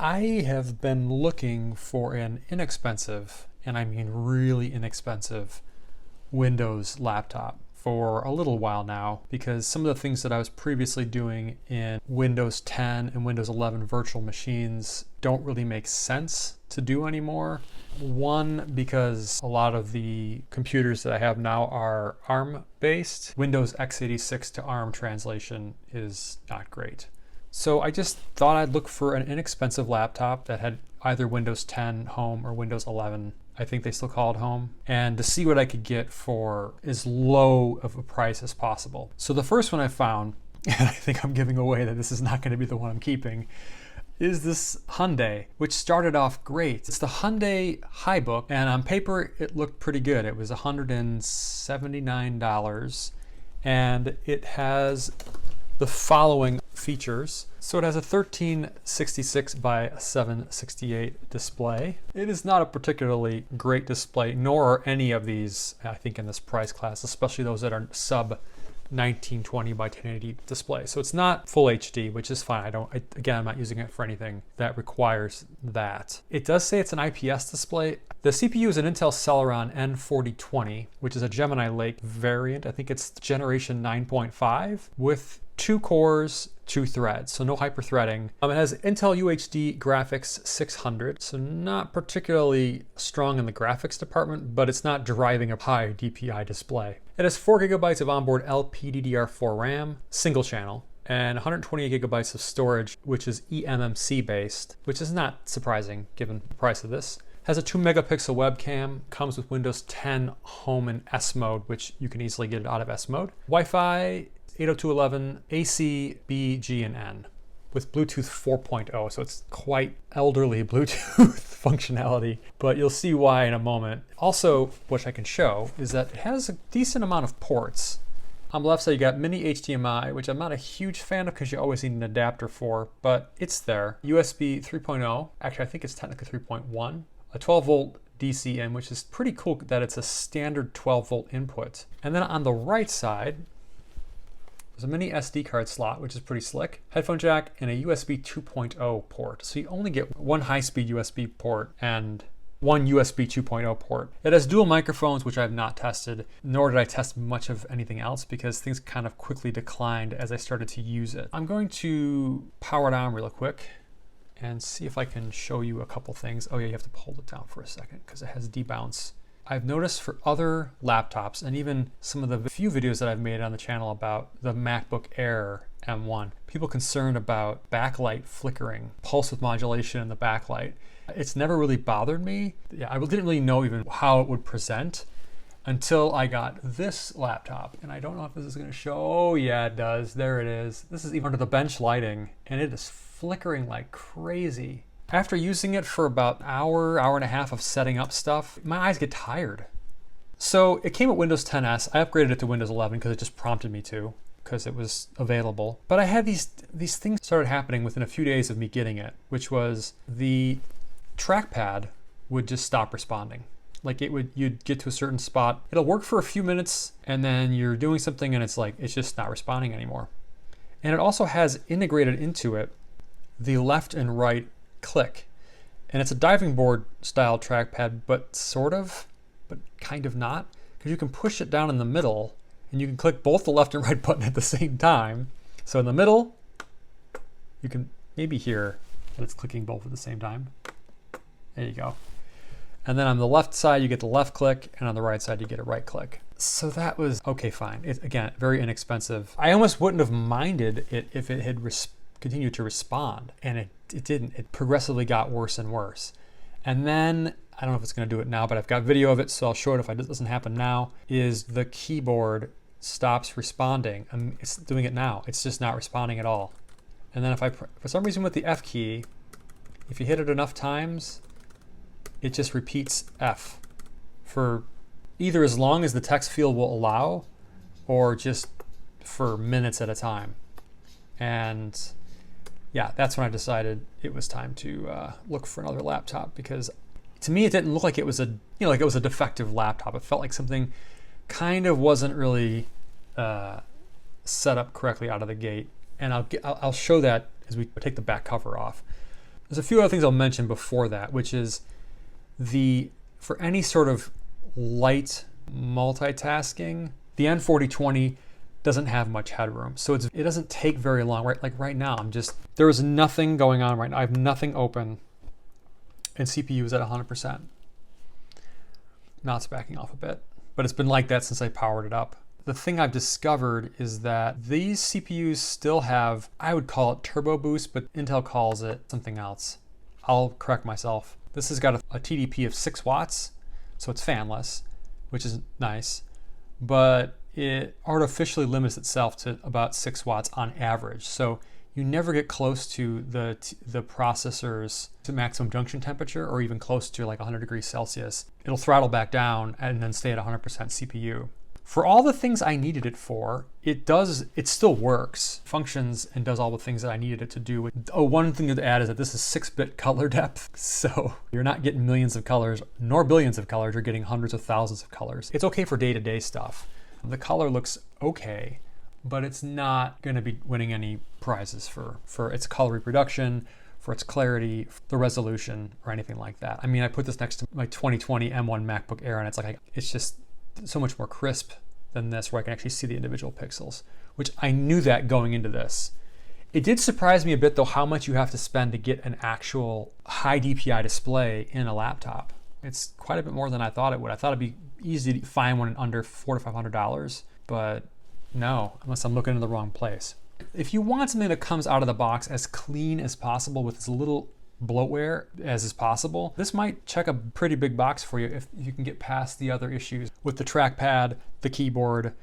I have been looking for an inexpensive, and I mean really inexpensive, Windows laptop for a little while now, because some of the things that I was previously doing in Windows 10 and Windows 11 virtual machines don't really make sense to do anymore. One, because a lot of the computers that I have now are ARM based. Windows x86 to ARM translation is not great. So I just thought I'd look for an inexpensive laptop that had either Windows 10 Home or Windows 11. I think they still call it Home, and to see what I could get for as low of a price as possible. So the first one I found, and I think I'm giving away that this is not going to be the one I'm keeping, is this Hyundai, which started off great. It's the Hyundai HyBook, and on paper it looked pretty good. It was $179, and it has the following features. So it has a 1366 by 768 display. It is not a particularly great display, nor are any of these, I think, in this price class, especially those that are sub 1920 by 1080 display. So it's not full HD, which is fine. Again, I'm not using it for anything that requires that. It does say it's an IPS display. The CPU is an Intel Celeron N4020, which is a Gemini Lake variant. I think it's generation 9.5 with 2 cores, 2 threads, so no hyper-threading. It has Intel UHD graphics 600, so not particularly strong in the graphics department, but it's not driving a high DPI display. It has 4 gigabytes of onboard LPDDR4 RAM, single channel, and 128 gigabytes of storage, which is eMMC based, which is not surprising given the price of this. Has a 2 megapixel webcam, comes with Windows 10 Home and S mode, which you can easily get it out of S mode. Wi-Fi 802.11, AC, B, G, and N with Bluetooth 4.0, so it's quite elderly Bluetooth functionality, but you'll see why in a moment. Also, which I can show, is that it has a decent amount of ports. On the left side, you got mini HDMI, which I'm not a huge fan of because you always need an adapter for, but it's there. USB 3.0, actually I think it's technically 3.1. A 12 volt DC in, which is pretty cool that it's a standard 12 volt input. And then on the right side, there's a mini SD card slot, which is pretty slick, headphone jack, and a USB 2.0 port. So you only get one high-speed USB port and one USB 2.0 port. It has dual microphones, which I have not tested, nor did I test much of anything else because things kind of quickly declined as I started to use it. I'm going to power it on real quick and see if I can show you a couple things. Oh yeah, you have to hold it down for a second because it has debounce. I've noticed for other laptops and even some of the few videos that I've made on the channel about the MacBook Air M1, people concerned about backlight flickering, pulse width modulation in the backlight. It's never really bothered me. Yeah, I didn't really know even how it would present until I got this laptop. And I don't know if this is gonna show. Oh yeah, it does. There it is. This is even under the bench lighting and it is flickering like crazy. After using it for about an hour, hour and a half of setting up stuff, my eyes get tired. So it came with Windows 10 S. I upgraded it to Windows 11 because it just prompted me to, because it was available. But I had these things started happening within a few days of me getting it, which was the trackpad would just stop responding. Like you'd get to a certain spot, it'll work for a few minutes, and then you're doing something and it's just not responding anymore. And it also has integrated into it the left and right click, and it's a diving board style trackpad, but kind of not, because you can push it down in the middle and you can click both the left and right button at the same time. So in the middle, you can maybe hear that it's clicking both at the same time. There you go. And then on the left side, you get the left click, and on the right side, you get a right click. So that was okay, fine. Again, very inexpensive. I almost wouldn't have minded it if it had continued to respond, and it didn't. It progressively got worse and worse. And then, I don't know if it's gonna do it now, but I've got video of it, so I'll show it if it doesn't happen now, is the keyboard stops responding. It's doing it now. It's just not responding at all. And then if for some reason with the F key, if you hit it enough times, it just repeats F for either as long as the text field will allow, or just for minutes at a time. And yeah, that's when I decided it was time to look for another laptop, because to me it didn't look like it was like it was a defective laptop. It felt like something kind of wasn't really set up correctly out of the gate, and I'll show that as we take the back cover off. There's a few other things I'll mention before that, which is for any sort of light multitasking, the N4020 doesn't have much headroom. So it doesn't take very long, right? Like right now, there is nothing going on right now. I have nothing open and CPU is at 100%. Now it's backing off a bit, but it's been like that since I powered it up. The thing I've discovered is that these CPUs still have, I would call it turbo boost, but Intel calls it something else. I'll correct myself. This has got a TDP of 6 watts, so it's fanless, which is nice, but it artificially limits itself to about 6 watts on average. So you never get close to the processor's maximum junction temperature or even close to like 100 degrees Celsius. It'll throttle back down and then stay at 100% CPU. For all the things I needed it for, it still works, functions, and does all the things that I needed it to do. Oh, one thing to add is that this is 6-bit color depth. So you're not getting millions of colors, nor billions of colors, you're getting hundreds of thousands of colors. It's okay for day-to-day stuff. The color looks okay, but it's not gonna be winning any prizes for its color reproduction, for its clarity, the resolution, or anything like that. I mean, I put this next to my 2020 M1 MacBook Air, and it's just so much more crisp than this, where I can actually see the individual pixels, which I knew that going into this. It did surprise me a bit though how much you have to spend to get an actual high DPI display in a laptop. It's quite a bit more than I thought it would. I thought it'd be easy to find one under $400 to $500, but no, unless I'm looking in the wrong place. If you want something that comes out of the box as clean as possible with as little bloatware as is possible, this might check a pretty big box for you if you can get past the other issues with the trackpad, the keyboard.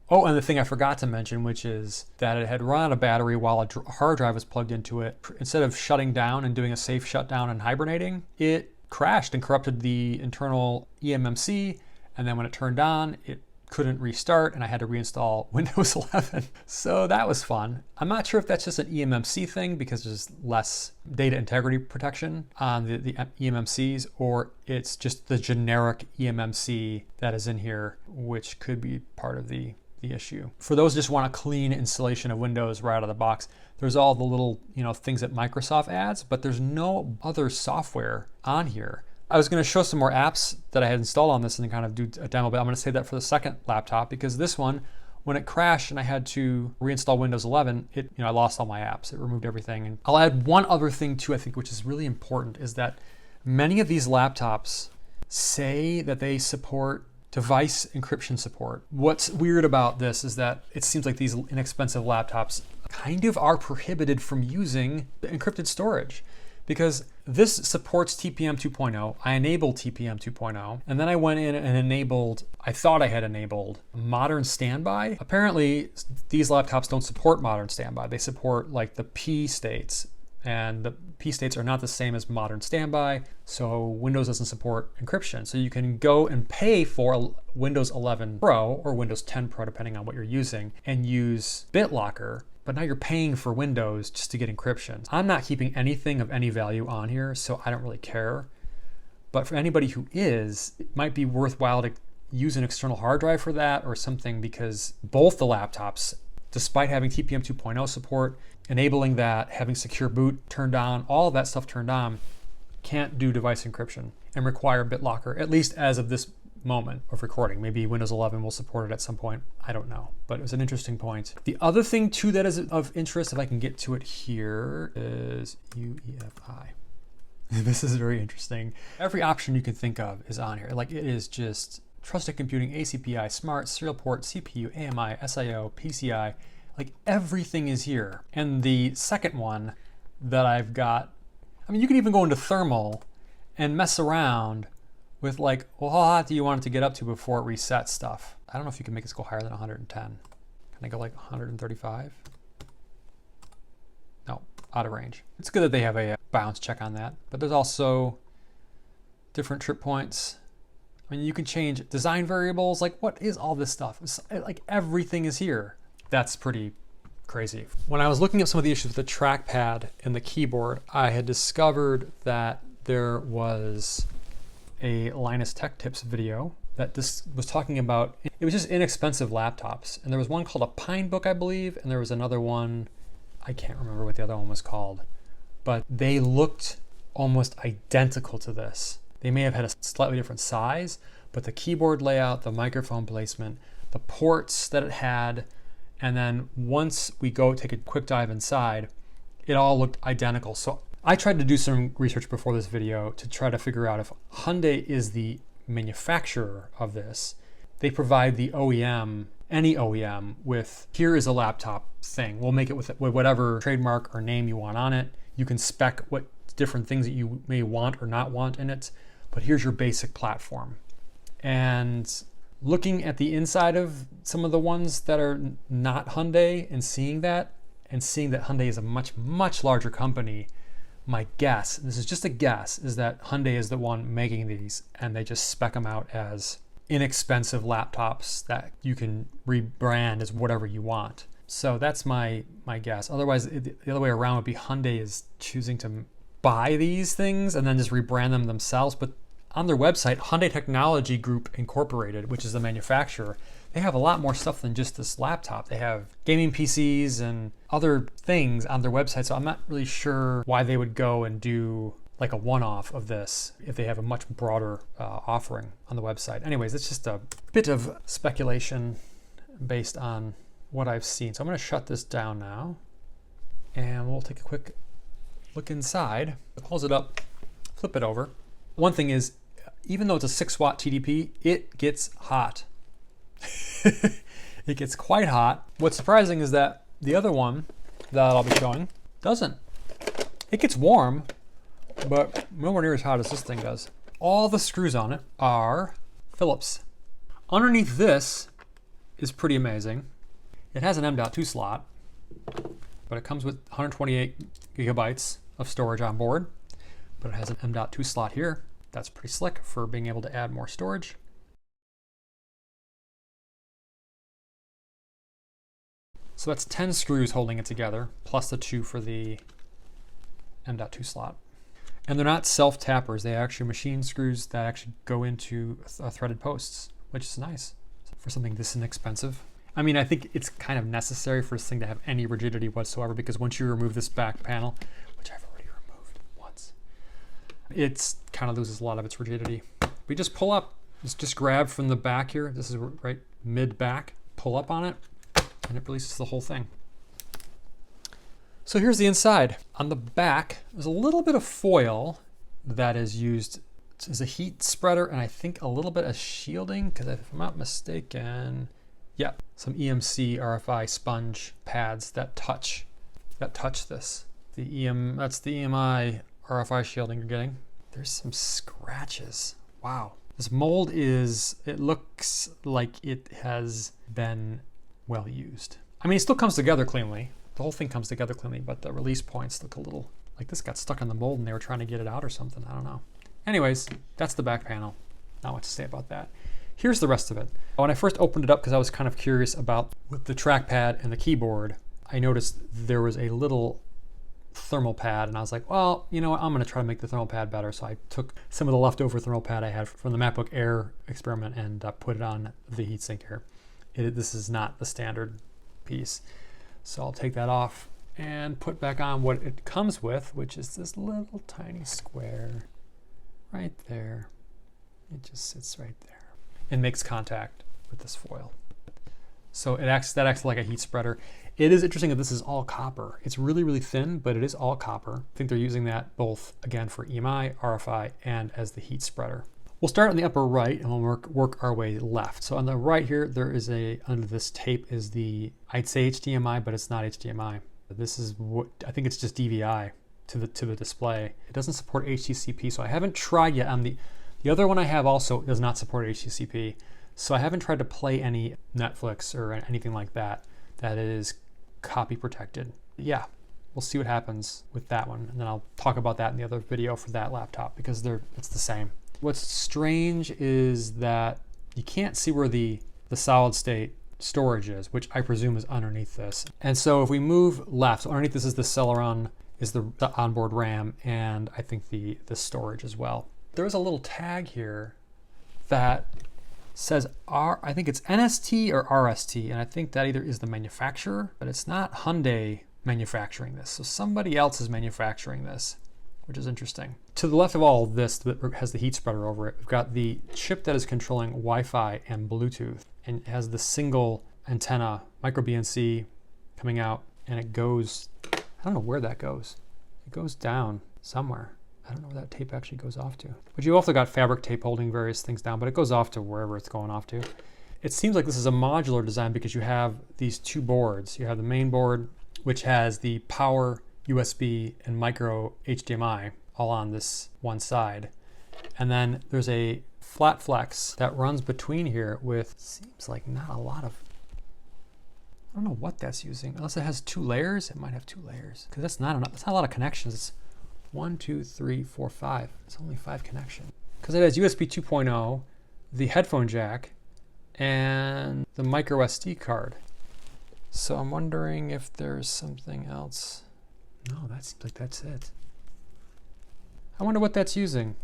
Oh, and the thing I forgot to mention, which is that it had run out of battery while a hard drive was plugged into it. Instead of shutting down and doing a safe shutdown and hibernating, it crashed and corrupted the internal eMMC, and then when it turned on, it couldn't restart, and I had to reinstall Windows 11. So that was fun. I'm not sure if that's just an eMMC thing because there's less data integrity protection on the eMMCs, or it's just the generic eMMC that is in here, which could be part of the issue. For those who just want a clean installation of Windows right out of the box, there's all the little things that Microsoft adds, but there's no other software on here. I was going to show some more apps that I had installed on this and then kind of do a demo, but I'm going to save that for the second laptop because this one, when it crashed and I had to reinstall Windows 11, I lost all my apps. It removed everything. And I'll add one other thing too, I think, which is really important, is that many of these laptops say that they support device encryption support. What's weird about this is that it seems like these inexpensive laptops kind of are prohibited from using the encrypted storage, because this supports TPM 2.0. I enabled TPM 2.0, and then I went in and I thought I had enabled modern standby. Apparently, these laptops don't support modern standby. They support like the P states, and the P states are not the same as modern standby, so Windows doesn't support encryption. So you can go and pay for Windows 11 Pro or Windows 10 Pro, depending on what you're using, and use BitLocker. But now you're paying for Windows just to get encryption. I'm not keeping anything of any value on here, so I don't really care. But for anybody who is, it might be worthwhile to use an external hard drive for that or something, because both the laptops, despite having TPM 2.0 support, enabling that, having secure boot turned on, all of that stuff turned on, can't do device encryption and require BitLocker, at least as of this moment of recording. Maybe Windows 11 will support it at some point. I don't know, but it was an interesting point. The other thing too that is of interest, if I can get to it here, is UEFI. This is very interesting. Every option you can think of is on here. Like, it is just trusted computing, ACPI, smart, serial port, CPU, AMI, SIO, PCI, like everything is here. And the second one that I've got, I mean, you can even go into thermal and mess around with like, well, how hot do you want it to get up to before it resets stuff? I don't know if you can make this go higher than 110. Can I go like 135? No, out of range. It's good that they have a bounce check on that, but there's also different trip points. I mean, you can change design variables. Like, what is all this stuff? It's like everything is here. That's pretty crazy. When I was looking at some of the issues with the trackpad and the keyboard, I had discovered that there was a Linus Tech Tips video that this was talking about. It was just inexpensive laptops. And there was one called a Pinebook, I believe, and there was another one, I can't remember what the other one was called, but they looked almost identical to this. They may have had a slightly different size, but the keyboard layout, the microphone placement, the ports that it had, and then once we go take a quick dive inside, it all looked identical. So I tried to do some research before this video to try to figure out if Hyundai is the manufacturer of this. They provide the OEM, any OEM, with here is a laptop thing. We'll make it with whatever trademark or name you want on it. You can spec what different things that you may want or not want in it, but here's your basic platform. And looking at the inside of some of the ones that are not Hyundai and seeing that Hyundai is a much, much larger company, my guess, this is just a guess, is that Hyundai is the one making these and they just spec them out as inexpensive laptops that you can rebrand as whatever you want. So that's my guess. Otherwise, the other way around would be Hyundai is choosing to buy these things and then just rebrand them themselves. But on their website, Hyundai Technology Group Incorporated, which is the manufacturer, they have a lot more stuff than just this laptop. They have gaming PCs and other things on their website. So I'm not really sure why they would go and do like a one-off of this if they have a much broader offering on the website. Anyways, it's just a bit of speculation based on what I've seen. So I'm going to shut this down now and we'll take a quick look inside. Close it up, flip it over. One thing is, even though it's a 6-watt TDP, it gets hot. It gets quite hot. What's surprising is that the other one that I'll be showing doesn't. It gets warm, but nowhere near as hot as this thing does. All the screws on it are Phillips. Underneath this is pretty amazing. It has an M.2 slot, but it comes with 128 gigabytes of storage on board, but it has an M.2 slot here. That's pretty slick for being able to add more storage. So that's 10 screws holding it together, plus the 2 for the M.2 slot. And they're not self-tappers. They actually machine screws that actually go into threaded posts, which is nice for something this inexpensive. I mean, I think it's kind of necessary for this thing to have any rigidity whatsoever, because once you remove this back panel, which I've already removed once, it kind of loses a lot of its rigidity. We just pull up, just grab from the back here. This is right mid-back, pull up on it, and it releases the whole thing. So here's the inside. On the back, there's a little bit of foil that is used as a heat spreader, and I think a little bit of shielding, because if I'm not mistaken, yeah, some EMC RFI sponge pads that touch this. That's the EMI RFI shielding you're getting. There's some scratches. Wow. This mold it looks like it has been well used. I mean, it still comes together cleanly. The whole thing comes together cleanly, but the release points look a little like this got stuck in the mold and they were trying to get it out or something. I don't know. Anyways, that's the back panel. Not much to say about that. Here's the rest of it. When I first opened it up, because I was kind of curious about with the trackpad and the keyboard, I noticed there was a little thermal pad, and I was like, well, you know what, I'm going to try to make the thermal pad better. So I took some of the leftover thermal pad I had from the MacBook Air experiment and put it on the heatsink here. This is not the standard piece. So I'll take that off and put back on what it comes with, which is this little tiny square right there. It just sits right there and makes contact with this foil. So that acts like a heat spreader. It is interesting that this is all copper. It's really, really thin, but it is all copper. I think they're using that both, again, for EMI, RFI, and as the heat spreader. We'll start on the upper right and we'll work our way left. So on the right here, there is under this tape is I'd say HDMI, but it's not HDMI. This is what, I think it's just DVI to the display. It doesn't support HDCP, so I haven't tried yet on the other one I have also does not support HDCP. So I haven't tried to play any Netflix or anything like that is copy protected. Yeah, we'll see what happens with that one. And then I'll talk about that in the other video for that laptop because it's the same. What's strange is that you can't see where the solid state storage is, which I presume is underneath this. And so if we move left, so underneath this is the Celeron, is the onboard RAM, and I think the storage as well. There's a little tag here that says I think it's NST or RST, and I think that either is the manufacturer, but it's not Hyundai manufacturing this. So somebody else is manufacturing this. which is interesting. To the left of all of this that has the heat spreader over it, we've got the chip that is controlling Wi-Fi and Bluetooth, and it has the single antenna, micro BNC coming out, and it goes, I don't know where that goes. It goes down somewhere. I don't know where that tape actually goes off to. But you also got fabric tape holding various things down, but it goes off to wherever it's going off to. It seems like this is a modular design because you have these two boards. You have the main board, which has the power, USB, and micro HDMI all on this one side. And then there's a flat flex that runs between here with, seems like not a lot of, I don't know what that's using. Unless it has 2 layers, it might have 2 layers. Because that's not enough, that's not a lot of connections. It's 1, 2, 3, 4, 5. It's only 5 connections. Because it has USB 2.0, the headphone jack, and the micro SD card. So I'm wondering if there's something else. No, that seems like that's it. I wonder what that's using.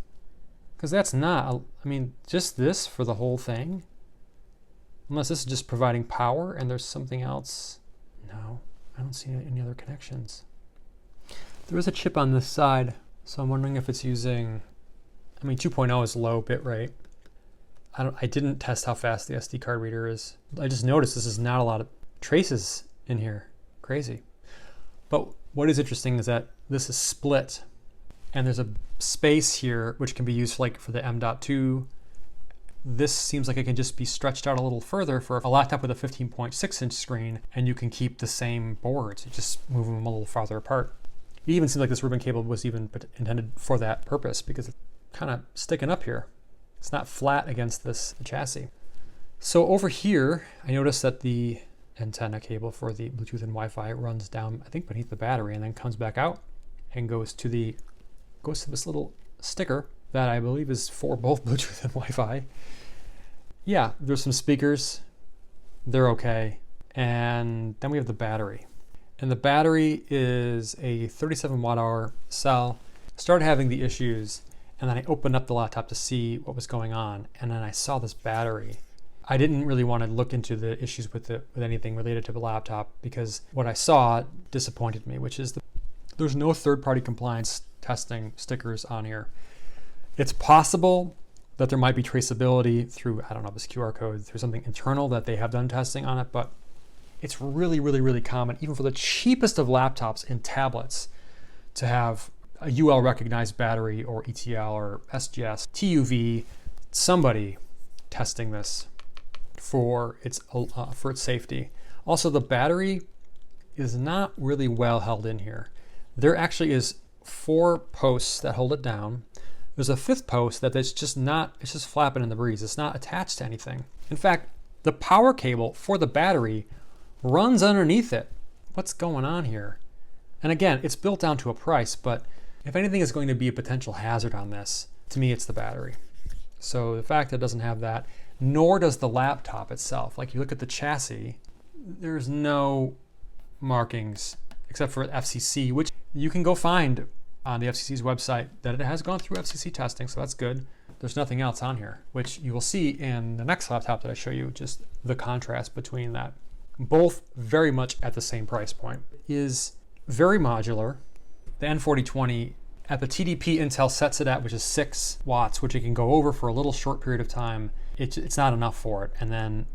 Because that's not, I mean, just this for the whole thing? Unless this is just providing power and there's something else. No, I don't see any other connections. There is a chip on this side, so I'm wondering if it's using, I mean, 2.0 is low bit rate. I didn't test how fast the SD card reader is. I just noticed this is not a lot of traces in here. Crazy. But what is interesting is that this is split, and there's a space here which can be used like for the M.2. This seems like it can just be stretched out a little further for a laptop with a 15.6-inch screen, and you can keep the same boards. You just move them a little farther apart. It even seems like this ribbon cable was even intended for that purpose because it's kind of sticking up here. It's not flat against the chassis. So over here, I noticed that the antenna cable for the Bluetooth and Wi-Fi runs down, I think, beneath the battery, and then comes back out and goes to this little sticker that I believe is for both Bluetooth and Wi-Fi. Yeah, there's some speakers. They're okay. And then we have the battery. And the battery is a 37 watt hour cell. Started having the issues, and then I opened up the laptop to see what was going on, and then I saw this battery. I didn't really want to look into the issues with anything related to the laptop because what I saw disappointed me, which is there's no third-party compliance testing stickers on here. It's possible that there might be traceability through, I don't know, this QR code, through something internal that they have done testing on it, but it's really, really, really common, even for the cheapest of laptops and tablets, to have a UL recognized battery or ETL or SGS, TUV, somebody testing this for its safety. Also, the battery is not really well held in here. There actually is 4 posts that hold it down. There's a 5th post it's just flapping in the breeze. It's not attached to anything. In fact, the power cable for the battery runs underneath it. What's going on here? And again, it's built down to a price, but if anything is going to be a potential hazard on this, to me, it's the battery. So the fact that it doesn't have that, nor does the laptop itself. Like you look at the chassis, there's no markings except for FCC, which you can go find on the FCC's website that it has gone through FCC testing, so that's good. There's nothing else on here, which you will see in the next laptop that I show you, just the contrast between that. Both very much at the same price point. Is very modular. The N4020 at the TDP Intel sets it at, which is 6 watts, which it can go over for a little short period of time. It's not enough for it, and then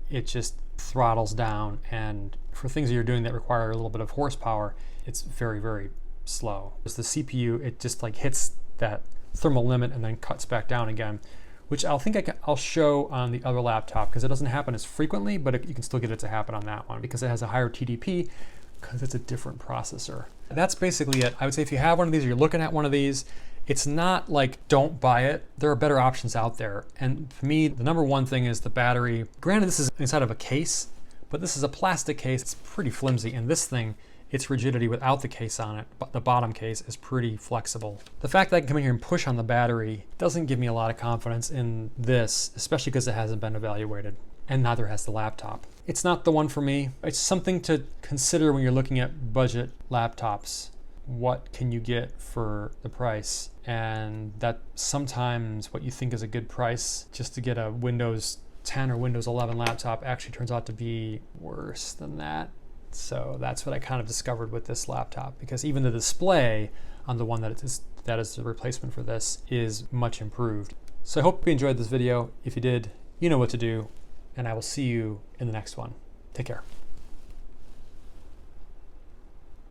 it just throttles down, and for things that you're doing that require a little bit of horsepower, it's very, very slow. As the CPU, it just like hits that thermal limit and then cuts back down again, which I'll show on the other laptop because it doesn't happen as frequently, but you can still get it to happen on that one because it has a higher TDP because it's a different processor. That's basically it. I would say if you have one of these or you're looking at one of these, it's not like don't buy it. There are better options out there. And for me, the number one thing is the battery. Granted, this is inside of a case, but this is a plastic case. It's pretty flimsy. And this thing, its rigidity without the case on it, but the bottom case is pretty flexible. The fact that I can come in here and push on the battery doesn't give me a lot of confidence in this, especially because it hasn't been evaluated, and neither has the laptop. It's not the one for me. It's something to consider when you're looking at budget laptops. What can you get for the price? And that sometimes what you think is a good price just to get a Windows 10 or Windows 11 laptop actually turns out to be worse than that. So that's what I kind of discovered with this laptop, because even the display on the one that is that is the replacement for this, is much improved. So I hope you enjoyed this video. If you did, you know what to do, and I will see you in the next one. Take care.